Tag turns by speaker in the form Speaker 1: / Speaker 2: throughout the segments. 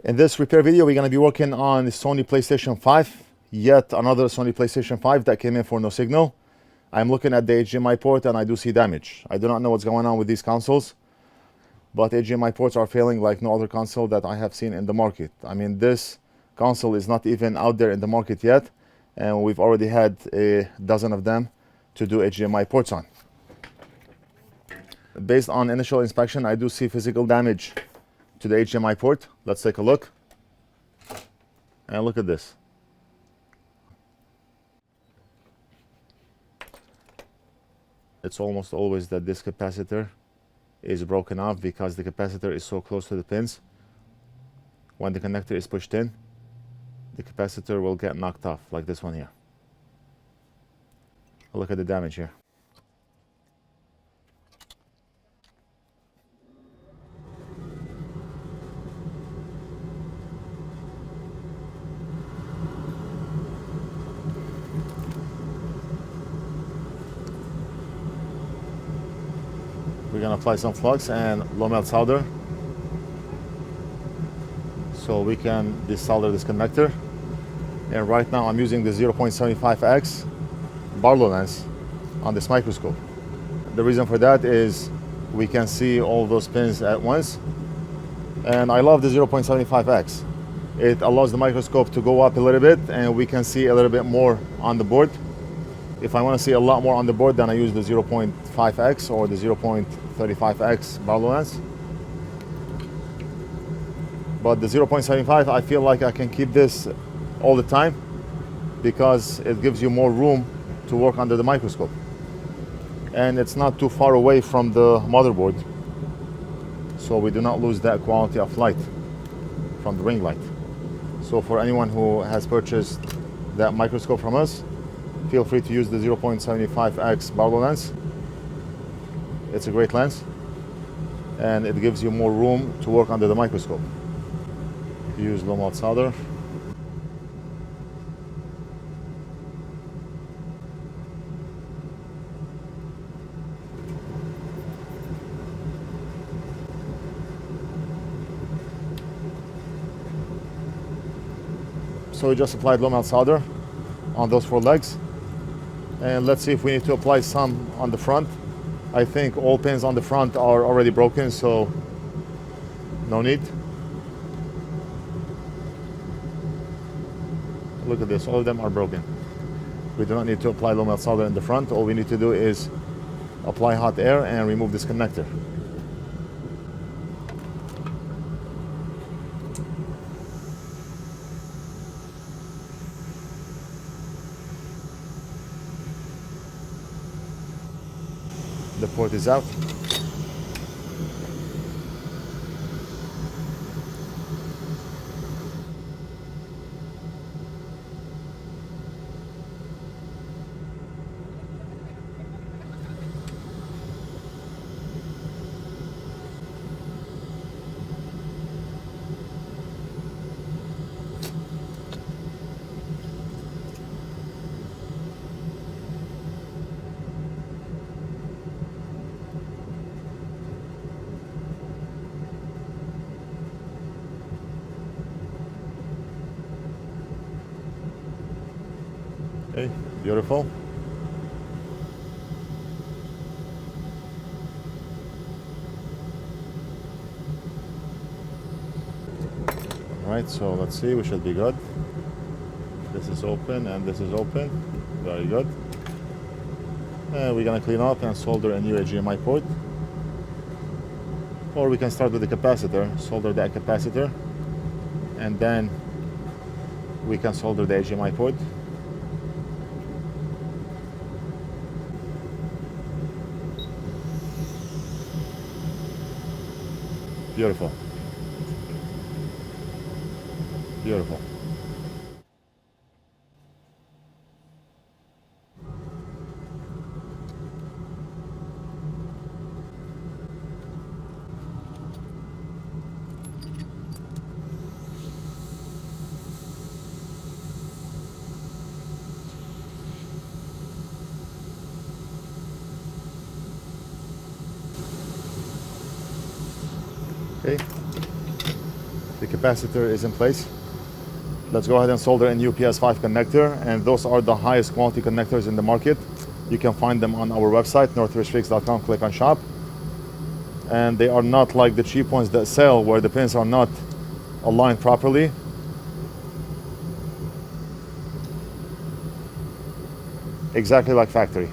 Speaker 1: In this repair video, we're going to be working on the Sony PlayStation 5, yet another Sony PlayStation 5 that came in for no signal. I'm looking at the HDMI port and I do see damage. I do not know what's going on with these consoles, but HDMI ports are failing like no other console that I have seen in the market. I mean, this console is not even out there in the market yet, and we've already had a dozen of them to do HDMI ports on. Based on initial inspection, I do see physical damage to the HDMI port. Let's take a look. And look at this. It's almost always that this capacitor is broken off because the capacitor is so close to the pins. When the connector is pushed in, the capacitor will get knocked off, like this one here. Look at the damage here. We're going to apply some flux and low melt solder so we can desolder this connector. And right now I'm using the 0.75x Barlow lens on this microscope. The reason for that is we can see all those pins at once, and I love the 0.75x. It allows the microscope to go up a little bit and we can see a little bit more on the board. If I want to see a lot more on the board, then I use the 0.5x or the 0.35x Barlow lens. But the 0.75, I feel like I can keep this all the time because it gives you more room to work under the microscope. And it's not too far away from the motherboard, so we do not lose that quality of light from the ring light. So for anyone who has purchased that microscope from us, feel free to use the 0.75x Barlow lens. It's a great lens and it gives you more room to work under the microscope. Use low melt solder. So we just applied low melt solder on those 4 legs. And let's see if we need to apply some on the front. I think all pins on the front are already broken, so no need. Look at this, all of them are broken. We do not need to apply low melt solder in the front. All we need to do is apply hot air and remove this connector. The port is out. Okay, beautiful. All right, so let's see, we should be good. This is open and this is open. Very good. And we're gonna clean up and solder a new HDMI port. Or we can start with the capacitor, solder that capacitor, and then we can solder the HDMI port. Beautiful. Beautiful. Okay. The capacitor is in place. Let's go ahead and solder a new PS5 connector, and those are the highest quality connectors in the market. You can find them on our website, NorthridgeFix.com. Click on shop. And they are not like the cheap ones that sell, where the pins are not aligned properly. Exactly like factory.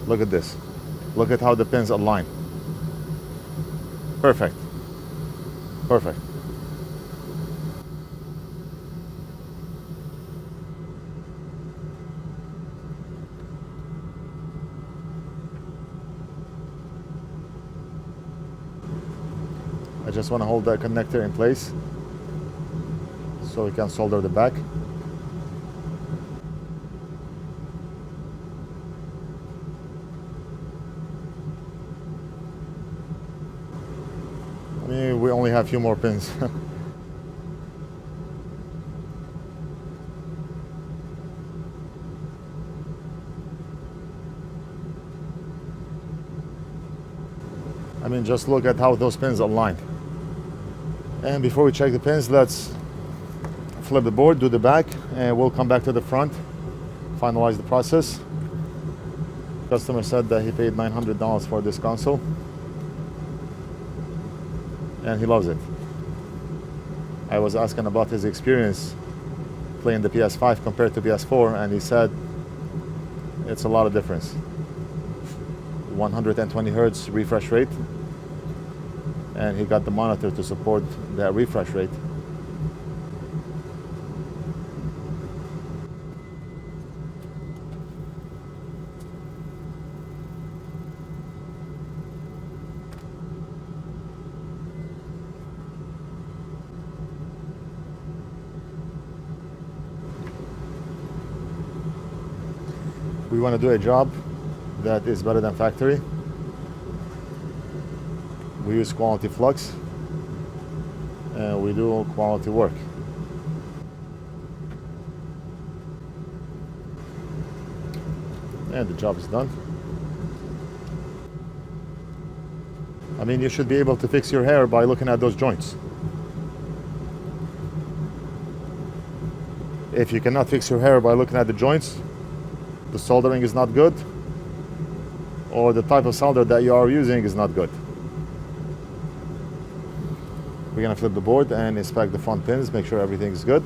Speaker 1: Look at this. Look at how the pins align. Perfect. Perfect. I just want to hold that connector in place so we can solder the back. I mean, we only have a few more pins. I mean, just look at how those pins align. And before we check the pins, let's flip the board, do the back, and we'll come back to the front, finalize the process. Customer said that he paid $900 for this console, and he loves it. I was asking about his experience playing the PS5 compared to PS4, and he said it's a lot of difference. 120 hertz refresh rate, and he got the monitor to support that refresh rate. We want to do a job that is better than factory. We use quality flux, and we do quality work. And the job is done. I mean, you should be able to fix your hair by looking at those joints. If you cannot fix your hair by looking at the joints, the soldering is not good, or the type of solder that you are using is not good. We're gonna flip the board and inspect the front pins, make sure everything is good.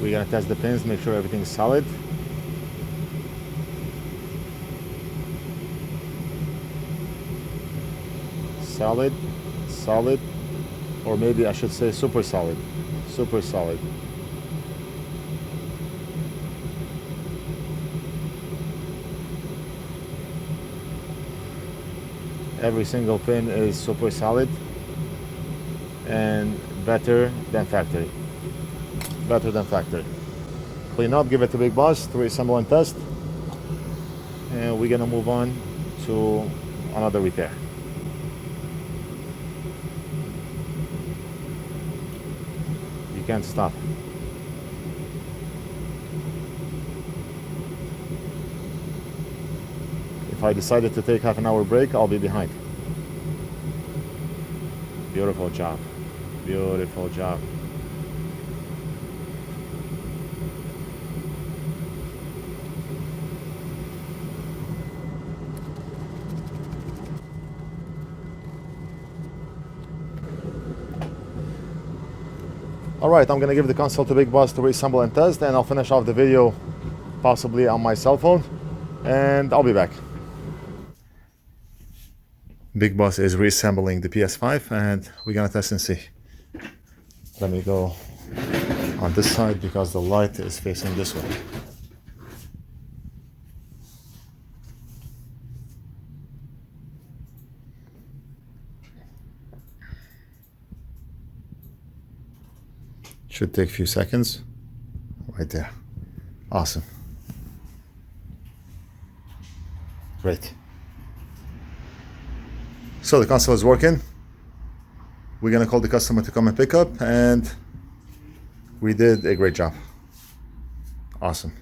Speaker 1: We're gonna test the pins, make sure everything is solid. Solid, solid, or maybe I should say super solid. Super solid. Every single pin is super solid and better than factory. Better than factory. Clean up, give it a big buzz to reassemble and test, and we're gonna move on to another repair. You can't stop. If I decided to take half an hour break, I'll be behind. Beautiful job. Beautiful job. All right, I'm gonna give the console to Big Boss to reassemble and test, and I'll finish off the video possibly on my cell phone, and I'll be back. Big Boss is reassembling the PS5 and we're gonna test and see. Let me go on this side because the light is facing this way. Should take a few seconds. Right there. Awesome. Great. So the console is working. We're gonna call the customer to come and pick up, and we did a great job. Awesome.